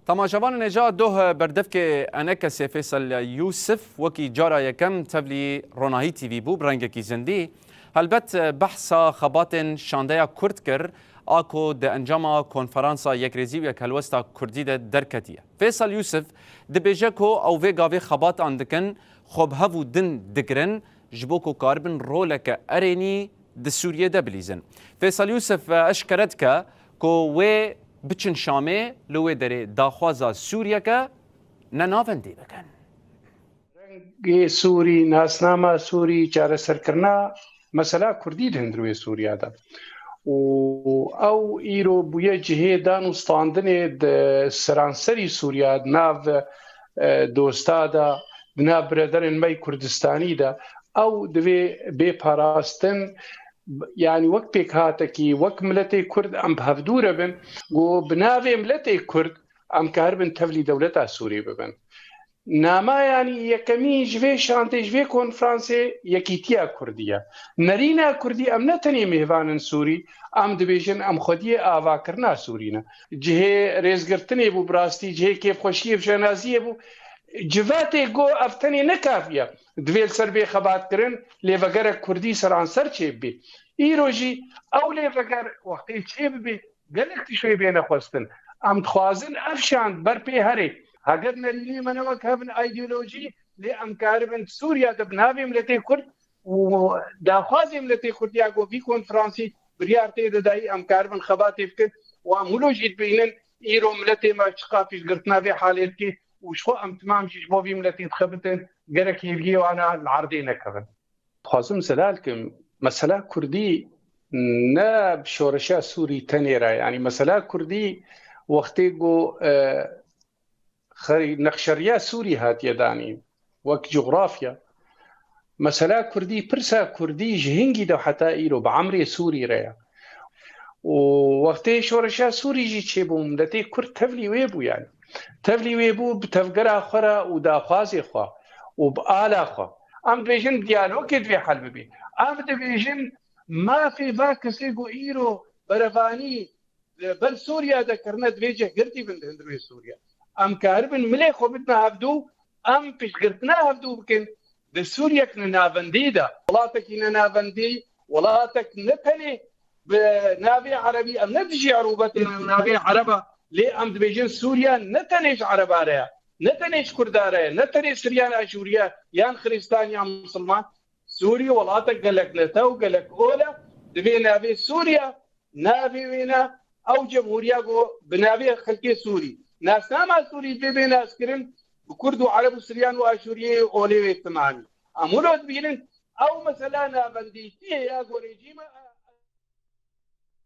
تماشاوان نجا دوه بردفك انکس فیصل یوسف وکی جارا یکم تبلی روناهی تیوی بو برنگکی زندی هلبت بحثا خبات شانده کرد کر آکو ده انجام کنفرانسا یک ریزی و یک هلوستا کردی ده درکتیه فیصل یوسف ده بیجه کو او ویگاوی خبات اندکن خوب هفو دن دگرن جبوکو کاربن رولک ارینی ده سوریه ده بلیزن فیصل یوسف اشکرد که وی بچن شامه لوی داره داخوازا سوریا که نناوندی بکن رنگ سوری ناسنامه سوری چاره سرکرنا مسئله کردی هندروی سوریا ده او ایرو بویه جهه دانو ستاندن ده سرانسری سوریا ناو دوستا ده ناو برادرن می کردستانی ده او دوی بی پاراستن يعني وقت بيكاتكي وقت ملتي كرد أم بهفدورة بن وبنافي ملتي كرد أم كهربن تفلي دولتها سوري ببن ناما يعني يكمي جوي شانتي جوي كونفرانسي يكيتيا كردية نرينا كردي أم نتني مهوان سوري أم دبيجن أم خدية آوا کرنا سورينا جهه ريزگرتني بو براستي جهه كيف خوشيه بجنازيه بو جواتي گو افتني نكافيه دویل سر بي خبات کرن ليفگر كردي سران سر چيب بي ايروجي او ليفگر وقتي چيب بي گلك شوي بينا خوستن ام تخوازن افشان بر بي هري هاگر نريني منوك هبن ايديولوجي لي ام كاربن سوريا دبناوي ملتي كرد و داخوازي ملتي كرد ياغو في كونفرانسي بريارتي داي ام كاربن خباتي فكر وامولوجي بينن ايرو ملتي ما شقافي قرتنا في حالتي وشو ام تمام جيش بوفي ملتي تخبتن قرك يبقي وانا العرضين كذا خازم سلالكم مسألة كردي ناب شورشا سوري تنيرا يعني مسألة كردي وقتيقو نقشريا سوري هات يداني وك جغرافيا مسألة كردي برسا كردي جهنجي دو حتى إيرو بعمري سوري ريا ووقتي شورشا سوري جي تشيبو ملتي كرد تفلي ويبو يعني تفلي ويبو بتفقرها خرا وداخوازي خوا وبآلا خوا ام بيجن ديالوج في حل ببي ام بيجن ما في فاكسيغو ايرو برفاني بل سوريا ذكرنا دفيجه قرتي بنت هندروي سوريا ام كاربن ملي خو بدنا هبدو ام فيش قرتنا هبدو بكن د سوريا كنا فنديدا ولاتك كنا فندي ولاتك نتني بنافي عربي ام نتجي عروبتنا نافي عربه لي ام بيجن سوريا نتنيش عرباريا نتنيش كرداريا نتنيش سريان اشوريا يان خريستان يا مسلمان سوريا ولاتك قالك نتو قالك اولا دبي نافي سوريا نافي وينا او جمهوريا جو بنافي خلقي سوري ناس ما سوري دبي ناس كرم بكرد وعرب وسريان واشوريا اولي تمامي امولود بيلن او مثلا بنديتي يا جو ريجيما